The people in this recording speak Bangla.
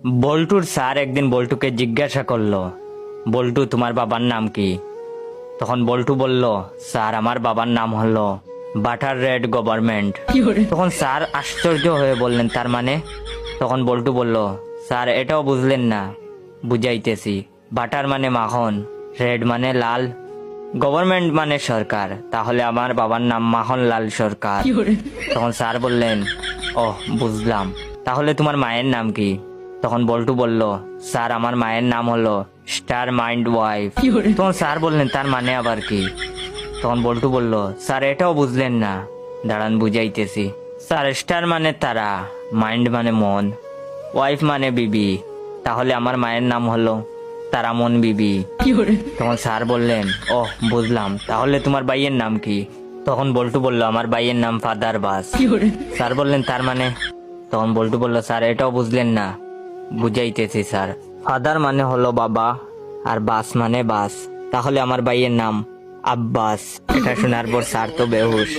বল্টুর স্যার একদিন বল্টুকে জিজ্ঞাসা করলো, বল্টু তোমার বাবার নাম কি? তখন বল্টু বলল, স্যার আমার বাবার নাম হলো বাটার রেড গভর্নমেন্ট। তখন স্যার আশ্চর্য হয়ে বললেন, তার মানে? তখন বল্টু বলল, স্যার এটাও বুঝলেন না? বুঝাইতেছি। বাটার মানে মাখন, রেড মানে লাল, গভর্নমেন্ট মানে সরকার, তাহলে আমার বাবার নাম মাখনলাল সরকার। তখন স্যার বললেন, ওহ বুঝলাম, তাহলে তোমার মায়ের নাম কি? তখন বল্টু বলল, স্যার আমার মায়ের নাম হলো স্টার মাইন্ড ওয়াইফ। তখন স্যার বললেন, তার মানে আবার কি? তখন বল্টু বলল, স্যার এটাও বুঝলেন না? দাঁড়ান বুঝাইতেছি। স্যার স্টার মানে তারা, মাইন্ড মানে মন, ওয়াইফ মানে বিবি, তাহলে আমার মায়ের নাম হলো তারামন বিবি। তখন স্যার বললেন, ওহ বুঝলাম, তাহলে তোমার ভাইয়ের নাম কি? তখন বল্টু বলল, আমার ভাইয়ের নাম ফাদার বাস। স্যার বললেন, তার মানে? তখন বল্টু বলল, স্যার এটাও বুঝলেন না? বুঝাইতেছি স্যার। ফাদার মানে হলো বাবা, আর বাস মানে বাস, তাহলে আমার ভাইয়ের নাম আব্বাস। এটা শোনার পর স্যার তো বেহুশ।